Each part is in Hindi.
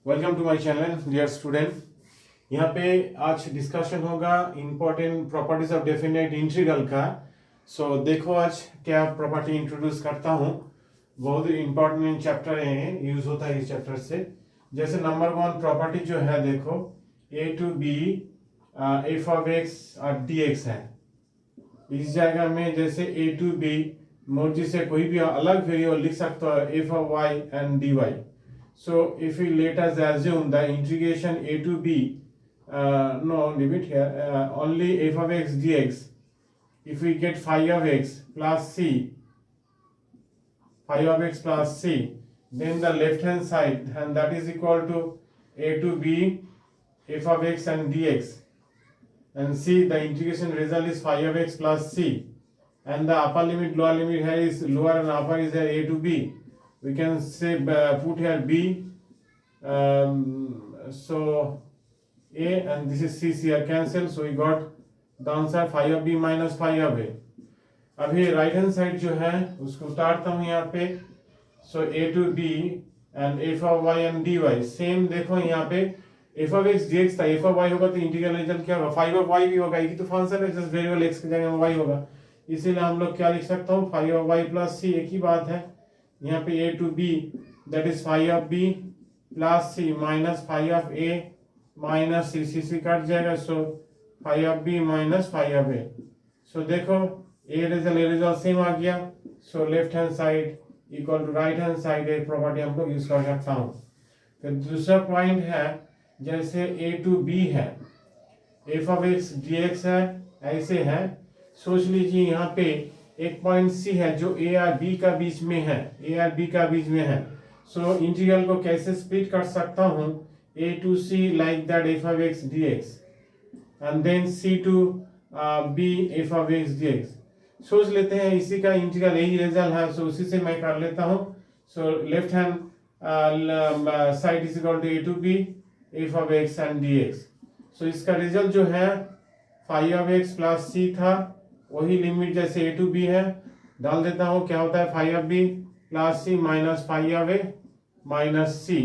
Welcome to my channel dear student. यहाँ पे आज डिस्कशन होगा important properties of definite integral का। देखो आज क्या प्रॉपर्टी इंट्रोड्यूस करता हूँ। बहुत इंपॉर्टेंट चैप्टर है, यूज होता है इस चैप्टर से। जैसे नंबर वन प्रॉपर्टी जो है, देखो A to B F of X और डी एक्स है। इस जगह में जैसे ए टू बी मर्जी से कोई भी अलग वेरिएबल लिख सकते हो, f of Y and D y. So if we let us assume the integration a to b, no limit here, only f of x dx, if we get phi of x plus c, phi of x plus c, then the left hand side, and that is equal to a to b f of x and dx, and c, the integration result is phi of x plus c, and the upper limit lower limit here is lower and upper is here a to b. We can say put here b, so a and this is c here cancel, so we got the answer phi of b minus phi of a. अभी राइट हैंड साइड जो है उसको उतारता हूँ यहाँ पे। सो a to b and f of y and dy same. देखो यहाँ पे f of x dx था, f of y होगा तो इंटीग्रल रिजल्ट क्या होगा, phi of y भी होगा, ये तो फंक्शन है, जस्ट वेरिएबल x की जगह में y होगा, इसीलिए हम लोग क्या लिख सकता हूँ, phi of y plus c, एक ही बात है। यहाँ पे a to b that is phi of b plus c minus phi of a minus c cut जाएगा, सो phi of b minus phi of a. सो देखो ए रिजल्ट सेम आ गया। So left hand side equal to right hand side, एक प्रॉपर्टी हम लोग यूज कर सकता हूँ। फिर दूसरा पॉइंट है, जैसे ए टू बी है, F of x D X है, ऐसे है। सोच लीजिए यहाँ पे एक पॉइंट सी है जो ए और बी का बीच में है, ए और बी का बीच में है। सो इंटीग्रल को कैसे स्प्लिट कर सकता हूँ, A to C like that F of x D X, and then C to B F of x D X. सोच लेते हैं इसी का इंटीग्रल यही रिजल्ट है, सो उसी से मैं कर लेता हूँ। So left hand side is equal to A to B F of X and D X. So इसका रिजल्ट जो है five of X plus C था, वही लिमिट जैसे ए टू बी है डाल देता हूँ, क्या होता है five of B plus C minus five of A minus C.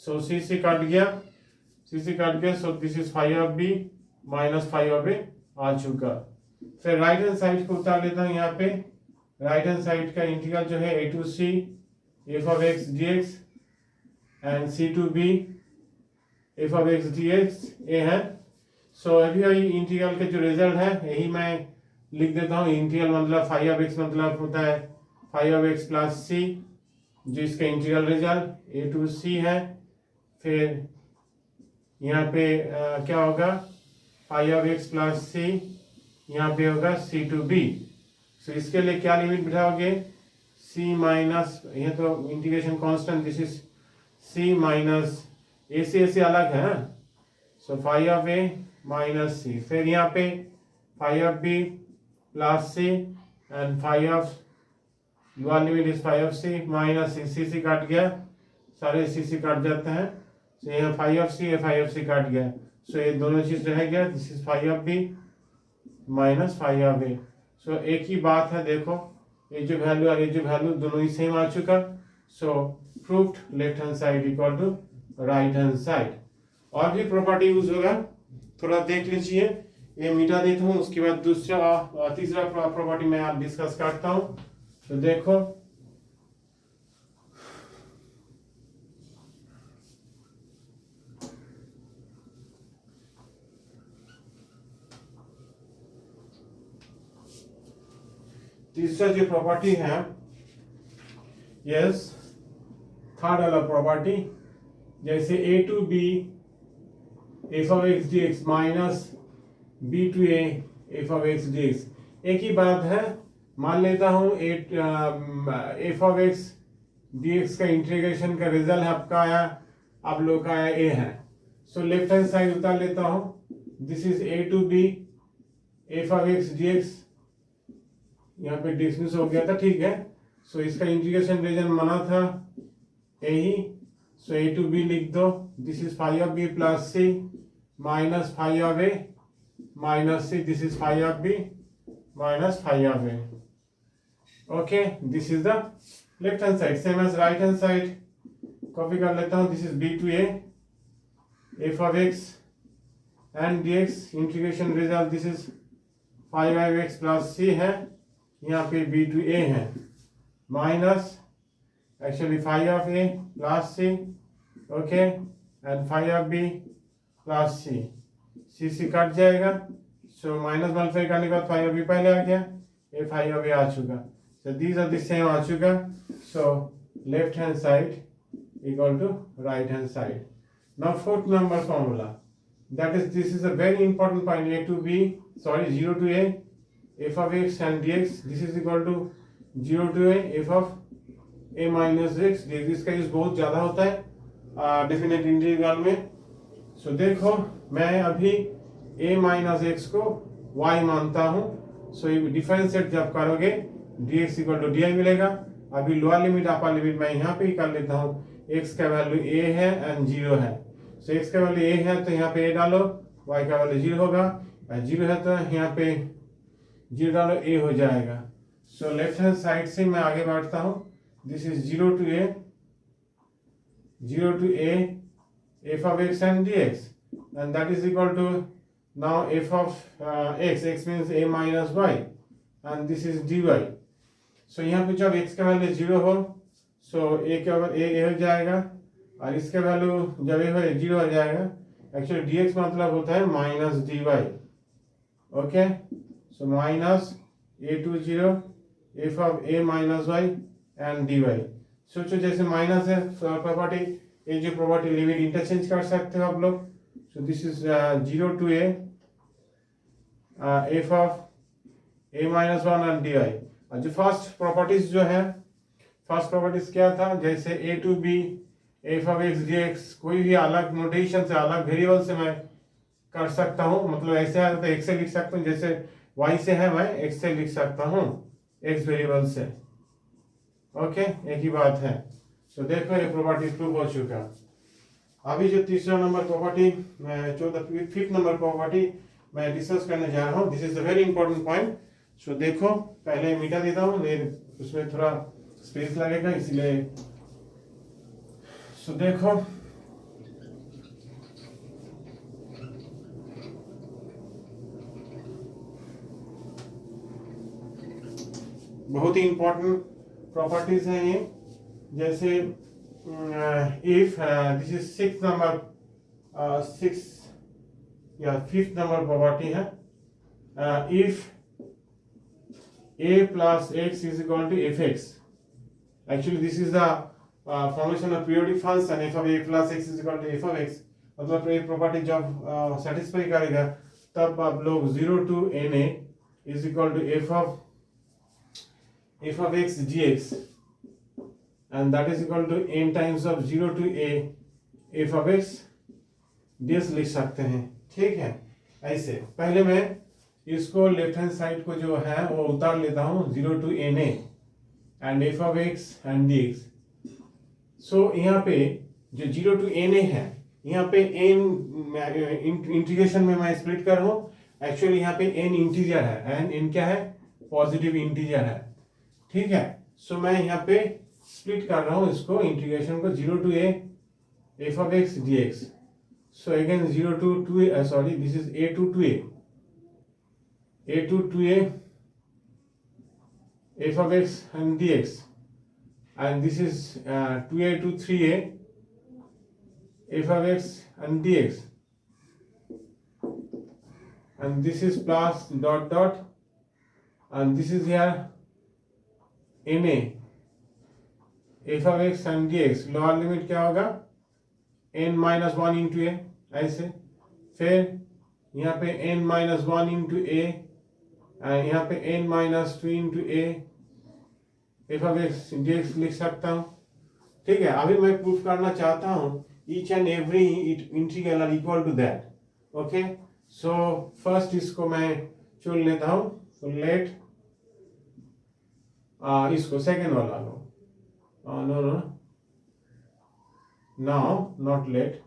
So C से कट गया, सी से कट गया, so this is five of B minus five of A आ चुका। फिर राइट हैंड साइड को उतार लेता हूँ यहाँ पे। राइट हैंड साइड का इंटीग्रल जो है A to C F of x D X and C to B F of x D X A है। सो अभी वही इंटीग्रल के जो रिजल्ट है यही मैं लिख देता हूँ। इंटीग्रल मतलब फाइव ऑफ एक्स मतलब होता है फाइव ऑफ एक्स प्लस सी, जो इसका इंटीग्रल रिजल्ट ए टू सी है। फिर यहाँ पे क्या होगा, फाइव ऑफ एक्स प्लस सी, यहाँ पे होगा सी टू बी। सो इसके लिए क्या लिमिट बिठाओगे, सी माइनस, ये तो integration constant, this is C minus A से अलग है। So five of A minus C, फिर यहाँ पे five of B plus C and five of lower limit is five of C minus C cut गया, सारे सी कट जाते हैं। सो यहाँ five of C five of C cut गया, सो ये दोनों चीज रह गया, this is five of B minus five of ए। सो एक ही बात है, देखो ये जो वैल्यू और ये जो वैल्यू दोनों ही सेम आ चुका। So proved left hand side equal to right hand side. और भी प्रॉपर्टी यूज होगा, थोड़ा देख लीजिए, ये मिटा देता हूँ, उसके बाद दूसरा तीसरा प्रॉपर्टी मैं आप डिस्कस करता हूँ। तो देखो तीसरा जो प्रॉपर्टी है, यस थर्ड वाला प्रॉपर्टी, जैसे A to B F of x D X minus B to A F of x D X. एक ही बात है, मान लेता हूँ F of x D X का इंटीग्रेशन का रिजल्ट है आपका आया, आप लोग का आया ए है। सो लेफ्ट हैंड साइड उतार लेता हूँ, this is a to B F of x D x, यहाँ पे डिसमिस हो गया था, ठीक है। सो इसका इंटीग्रेशन रीजन बना था यही, सो ए टू बी लिख दो, this is five of B plus C minus five of A minus C, this is five of B minus five of A. Okay, this is the left hand side, same as right hand side. Copy कर लेता हूँ, this is B to A F of X and D X integration result, this is 5x plus C है, यहाँ पे बी टू ए है minus actually 5 of A plus c, okay, and 5 of B plus c c cut जाएगा, सो माइनस मल्टीप्लाई करने के बाद 5 ऑफ बी पहले आ गया, ये 5 ऑफ ए आ चुका, so these are the same आ चुका, so left hand side equal to right hand side. Now fourth number formula, that is, this is a very important point, a to b, sorry, 0 to a f of x and dx, this is equal to 0 to a f of a minus x dx, इसका यूज बहुत ज़्यादा होता है डेफिनेट इंटीग्रल में। सो देखो मैं अभी a माइनस एक्स को y मानता हूँ, सो ये डिफरेंशिएट जब करोगे dx इक्वल टू डी मिलेगा। अभी लोअर लिमिट अपर लिमिट मैं यहाँ पे ही कर लेता हूँ, x का वैल्यू a है एंड 0 है, सो x का वैल्यू a है तो यहाँ पे a डालो, y का वैल्यू 0 होगा, 0 है तो यहाँ पे 0 डालो, a हो जाएगा। सो लेफ्ट हैंड साइड से मैं आगे बढ़ता हूँ, this is 0 to a f of x and dx, and that is equal to now f of x means a minus y, and this is dy. So यहाँ पे जब x का वैल्यू 0 हो, so a का a हो जाएगा, और इसका वैल्यू जब a हो 0 हो जाएगा, एक्चुअली dx मतलब होता है minus dy, okay, so minus a to 0 f of a minus y and dy। सोचो जैसे माइनस है प्रॉपर्टी, ये जो प्रॉपर्टी लिमिट इंटरचेंज कर सकते हो आप लोग, सो this is 0 to a f of a minus 1 and dy। और जो फर्स्ट प्रॉपर्टीज जो है, फर्स्ट प्रॉपर्टीज क्या था, जैसे a to b f of x dx, कोई भी अलग नोटेशन से अलग वेरिएबल से मैं कर सकता हूँ, मतलब ऐसे है तो x से लिख सकता हूँ, जैसे y से है मैं x से लिख सकता हूँ, x वेरिएबल से, ओके, एक ही बात है। सो देखो ये प्रॉपर्टी प्रूव हो चुका। अभी जो तीसरा number property, fifth number property मैं डिस्कस करने जा रहा हूँ, this is a very important point. So देखो पहले मिटा देता हूँ, उसमें थोड़ा स्पेस लगेगा इसलिए। सो देखो बहुत ही इंपॉर्टेंट प्रॉपर्टीज हैं ये, जैसे if this is six number या फिफ्थ नंबर प्रॉपर्टी है, if a plus x is equal to fx, actually this is the formation of periodic function f of a plus x is equal to f of x, मतलब ये प्रॉपर्टी जब सेटिस्फाई करेगा तब आप लोग 0 to na is equal to f of x dx, and that is equal to n times of 0 to a f of x dx लिख सकते हैं, ठीक है। ऐसे पहले मैं इसको लेफ्ट हैंड साइड को जो है वो उतार लेता हूँ, 0 to na and f of x and dx। सो यहाँ पे जो 0 to na है, यहाँ पे n इंटीग्रेशन में मैं स्प्लिट कर रहा हूँ, एक्चुअली यहाँ पे n इंटीजर है, n क्या है, पॉजिटिव इंटीजर है, ठीक है। सो मैं यहाँ पे स्प्लिट कर रहा हूँ इसको, इंटीग्रेशन को 0 to a f of x dx। So again 0 to 2a, sorry this is a to 2a f of x and dx, and this is 2a to 3a f of x and dx, and this is plus dot dot, and this is here na f of x and dx, lower limit क्या होगा, n minus 1 into a, ऐसे, फिर यहाँ पे n minus 1 into a, यहाँ पे n minus 2 into a f of x dx लिख सकता हूँ, ठीक है। अभी मैं प्रूफ करना चाहता हूँ each and every integral are equal to that, okay. So first इसको मैं चुन लेता हूँ, so let इसको सेकेंड वाला लो, no now not let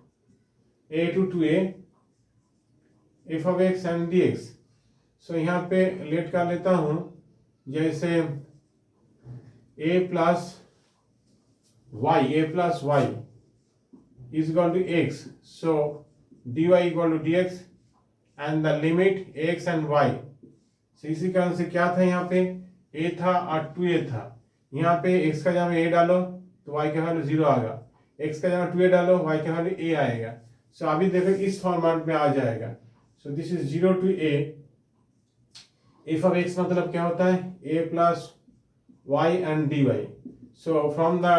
a to 2a f of x and dx। सो यहाँ पे लेट कर लेता हूँ, जैसे a plus y is equal to x. So dy equal to dx and the limit x and y. So इसी कारण से क्या था यहाँ पे a था और 2a था. यहाँ पे x का जगह a डालो तो y का वैल्यू 0 आएगा, x का जगह 2a डालो y का वैल्यू a आएगा. सो अभी देखो इस फॉर्मेट में आ जाएगा. सो this is 0 to a. f of x मतलब क्या होता है a plus y and dy. So from the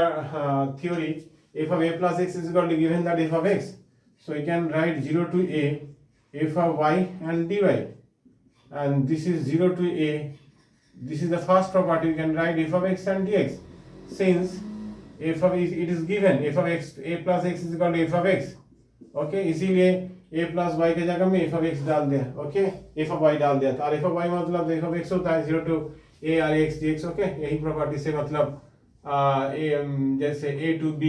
theory f of a plus x is equal to given that f of x. So you can write 0 to a f of y and dy, and this is 0 to a. This is the first property. You can write f of x and dx. Since f of it is given f of x a plus x is equal to f of x. Okay इसीलिए a प्लस वाई के जगह में f of x डाल दिया. ओके f of y डाल दिया. और f of y मतलब f of x होता है 0 to a और x dx. ओके यही प्रॉपर्टी से मतलब जैसे a to b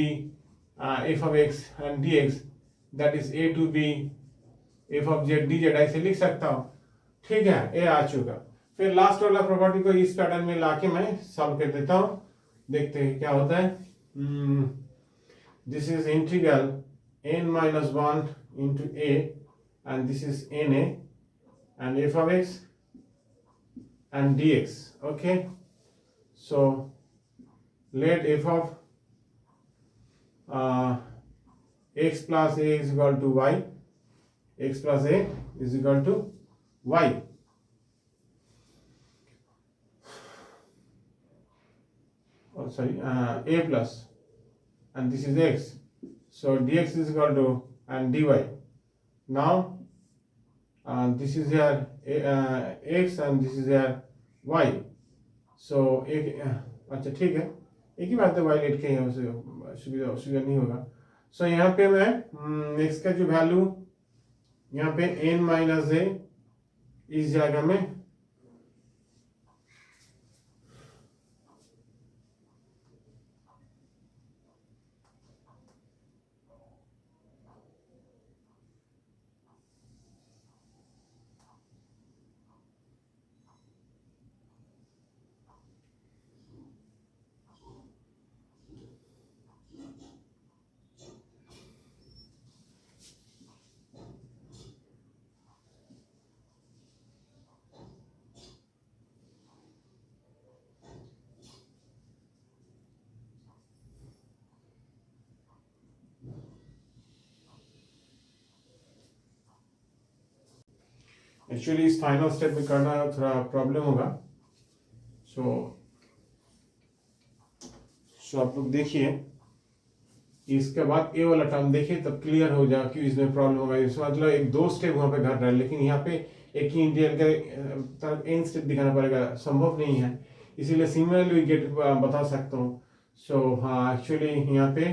f of x and dx that is a to b f of z dz ऐसे लिख सकता हूँ. ठीक है, a आ चुका. फिर लास्ट वाला प्रॉपर्टी को इस पैटर्न में लाके मैं सॉल्व कर देता हूँ. देखते हैं क्या होता है. This is integral n minus 1 into a, and this is na, and f of x and dx. Okay, so let f of x plus a is equal to y, x plus a is equal to y. Oh, sorry, a plus, and this is x. So dx is equal to and dy. Now this is your x and this is your y. So एक अच्छा ठीक है, एक ही बात है y लेट के यहाँ सुविधा नहीं होगा. सो यहाँ पे मैं x का जो वैल्यू यहाँ पे n माइनस a इस जगह में एक्चुअली इस फाइनल स्टेप में करना थोड़ा प्रॉब्लम होगा. सो आप लोग देखिए, इसके बाद ए वाला टर्म देखिए तब क्लियर हो जाएगा कि इसमें प्रॉब्लम होगा. इसमें मतलब एक दो स्टेप वहां पे घट रहा है, लेकिन यहाँ पे एक ही इंटीग्रल के तरफ एन स्टेप दिखाना पड़ेगा, संभव नहीं है. इसीलिए सिमिलरली गेट बता सकता हूँ. सो हाँ एक्चुअली यहाँ पे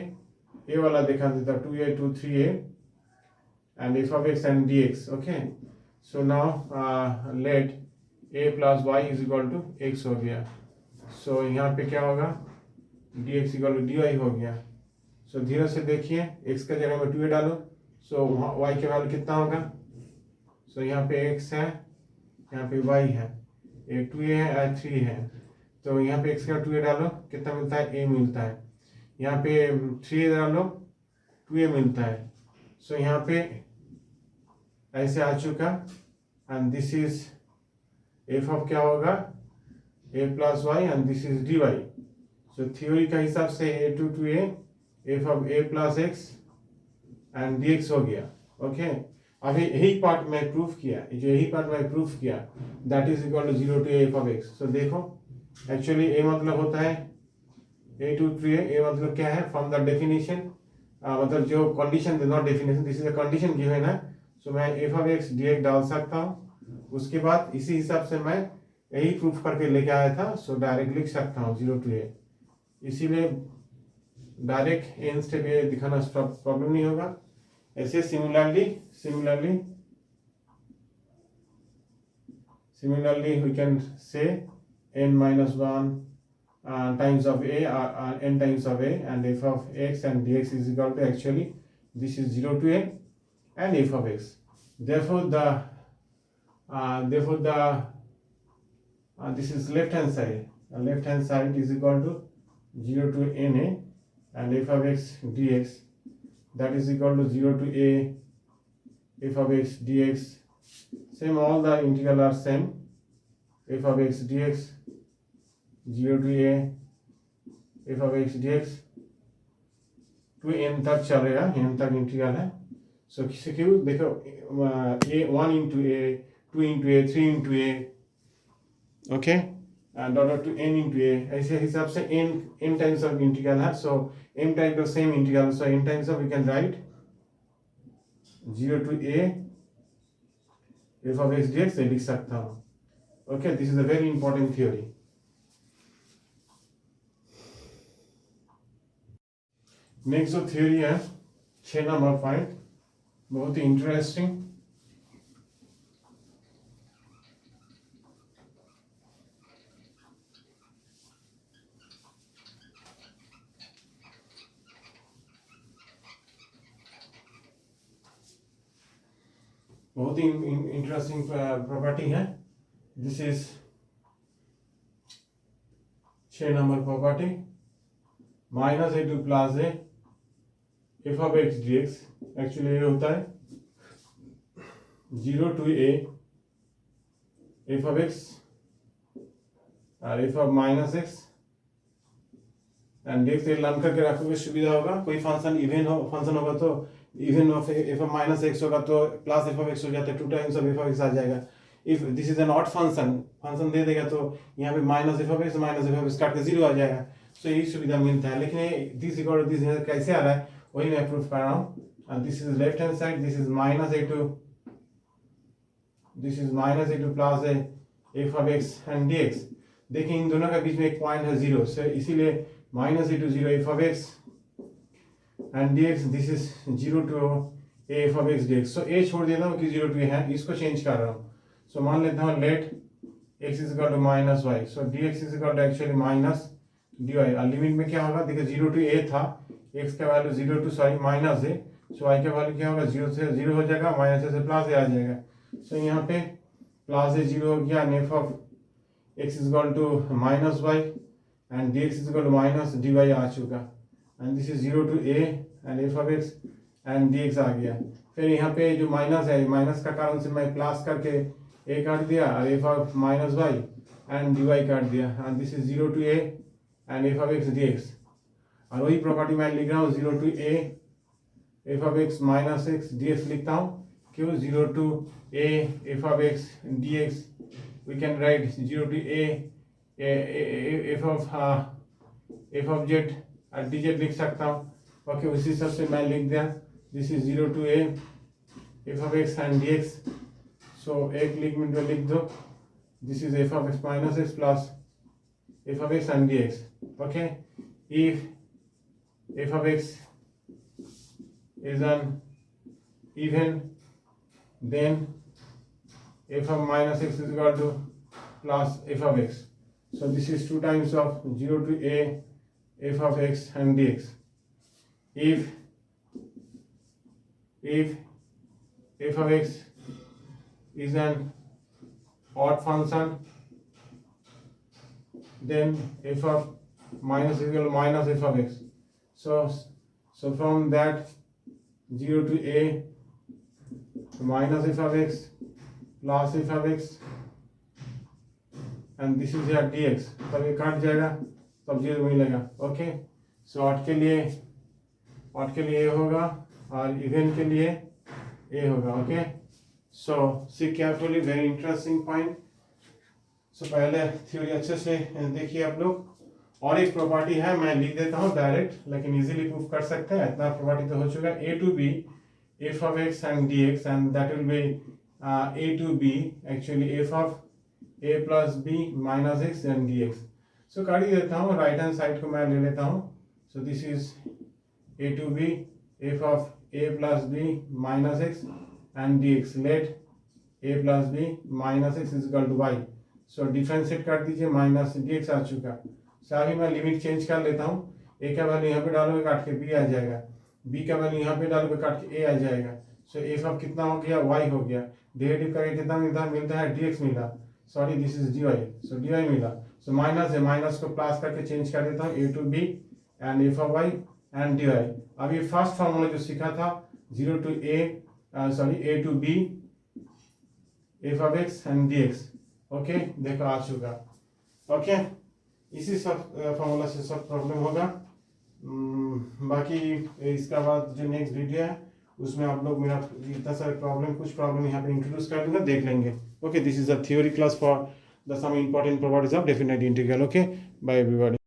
ए वाला दिखा देता 2a to 3a and f of x and dx. Okay so now let a plus y is equal to x हो गया. सो यहाँ पे क्या होगा dx equal to dy हो गया. सो धीरे से देखिए, x का जगह में 2a डालो. सो y के वैल्यू कितना होगा. सो यहाँ पे x है, यहाँ पे y है, एक 2a है और 3 है. तो यहाँ पे x का 2a डालो कितना मिलता है a मिलता है. यहाँ पे 3a डालो 2a मिलता है. सो यहाँ पे ऐसे आ चुका. And this is f of क्या होगा a plus y and this is dy. So theory का हिसाब से a to 2a f of a plus x and dx हो गया. ओके अभी यही पार्ट में प्रूफ किया, जो यही पार्ट में प्रूफ किया that is equal to 0 to a f of x. So देखो एक्चुअली a मतलब होता है a to 3a. a मतलब क्या है फ्रॉम द डेफिनेशन, मतलब जो condition not definition, this is a condition given है. सो मैं f of x dx डाल सकता हूँ. उसके बाद इसी हिसाब से मैं यही प्रूफ करके लेके आया था. सो डायरेक्ट लिख सकता हूँ 0 to a. इसीलिए डायरेक्ट एन स्टेप ये दिखाना प्रॉब्लम नहीं होगा. ऐसे similarly we can say n minus 1 times of a n times of a, and f of x and dx is equal to actually this is 0 to a and f of x. Therefore this is left hand side. Left hand side is equal to 0 to na and f of x dx. that is equal to 0 to a f of x dx. Same, all the integral are same. f of x dx 0 to a f of x dx to n तक चलेगा, n तक इंटीग्रल है. सो किसी क्यों देखो a 1 into a 2 into a 3 into a, okay, and order to n into a, ऐसे हिसाब से n times of integral है. so m times of same integral, so n times of we can write 0 to a f of x dx लिख सकता हूँ. Okay, this is a very important theory. Next जो थ्योरी है 6 नंबर पॉइंट, बहुत ही इंटरेस्टिंग. बहुत ही इंटरेस्टिंग प्रॉपर्टी है. This is 6 number property. Minus A to plus A F of x D X, actually ये होता है 0 to A F of X और F of minus x and X learn करके रखोगे, सुविधा होगा. कोई फंक्शन इवन फंक्शन होगा तो even of F of minus x होगा तो प्लस एफ ऑफ एक्स हो जाता है, 2 times of F of X आ जाएगा. If this is an odd function दे देगा तो यहाँ पे माइनस एफ ऑफ एक्स काट के 0 आ जाएगा. सो यही सुविधा मिलता है. लेकिन दिस इक्वल टू दिस कैसे आ रहा है वही मैं प्रूफ कर रहा हूँ. This is left hand side, this is minus A to plus A F of X and D x. देखिए इन दोनों के बीच में एक पॉइंट है 0, सो इसीलिए minus A to 0 F of X and D X, this is 0 to A F of x D X. So A छोड़ देता हूँ कि 0 टू ए है, इसको चेंज कर रहा हूँ. सो मान लेता हूँ let x is equal to minus y. So d x is equal to actually minus D y. और लिमिट में क्या होगा, देखिए 0 टू ए था, एक्स का value 0 to minus a, so y का वैल्यू क्या होगा 0 से 0 हो जाएगा, माइनस ए से प्लस ए आ जाएगा. सो यहाँ पे प्लस ए 0 हो गया, F of X is equal to minus Y and D x is equal to minus D Y आ चुका. And this is 0 to A and F of X and D X आ गया. फिर यहाँ पे जो माइनस है, माइनस का कारण से मैं प्लस करके ए काट दिया और F of minus Y and D y काट दिया. And this is 0 to A and F of x D x. और वही प्रॉपर्टी मैं लिख रहा हूँ 0 to A F of x minus x D x लिखता हूँ. क्यों 0 to A F of x D x, we can write 0 to A F of z और डी जेड लिख सकता हूँ. ओके, उसी हिसाब से मैं लिख दिया. This is 0 to A F of X and D X. So एक लिमिट में लिख दो, this is F of x minus X plus F of X and D X. Okay, if f of x is an even, then f of minus x is equal to plus f of x. So this is 2 times of 0 to a f of x and dx. If f of x is an odd function, then f of minus is equal to minus f of x. So from that 0 to a minus f of x plus f of x and this is here dx. तब ये काट जाएगा, तब 0 मिलेगा. ओके, सो ऑड के लिए ए होगा और इवन के लिए ए होगा. Okay, so see carefully, very interesting point. So पहले थ्योरी अच्छे से देखिए आप लोग. और एक प्रॉपर्टी है, मैं लिख देता हूँ डायरेक्ट, लेकिन इजीली प्रूफ कर सकते हैं. इतना प्रॉपर्टी तो हो चुका है. A to B F of X and D X and that will be A to B actually F of A plus B minus x and D X. So काट ही देता हूँ, राइट हैंड साइड को मैं ले लेता हूँ. So this is a to B F of A plus B minus x and D x. Let a plus B minus x is equal to y. So differentiate कर दीजिए, माइनस डी एक्स आ चुका. अभी मैं लिमिट चेंज कर लेता हूँ. ए का वैल्यू यहाँ पे डालोगे काट के बी आ जाएगा, बी का वैल्यू यहाँ पे डालोगे काट के ए आ जाएगा. सो एफ ऑफ कितना हो गया, वाई हो गया. डेरिवेटिव करके कितना मिलता है डी एक्स मिला. Sorry, this is D Y. So D Y मिला. सो माइनस है, माइनस को प्लस करके चेंज कर देता हूँ. A to B and F of Y and D Y. अब ये फर्स्ट फार्मूला जो सीखा था 0 to a to b f of x and dx, okay देखो आ चुका। ओके इसी सब फार्मूला से सब प्रॉब्लम होगा। बाकी इसका बाद जो नेक्स्ट वीडियो है उसमें आप लोग मेरा इतना सारे प्रॉब्लम कुछ प्रॉब्लम यहाँ पे इंट्रोड्यूस कर दूंगा, देख लेंगे। Okay this is a theory class for the some important properties of definite integral. Okay bye everybody.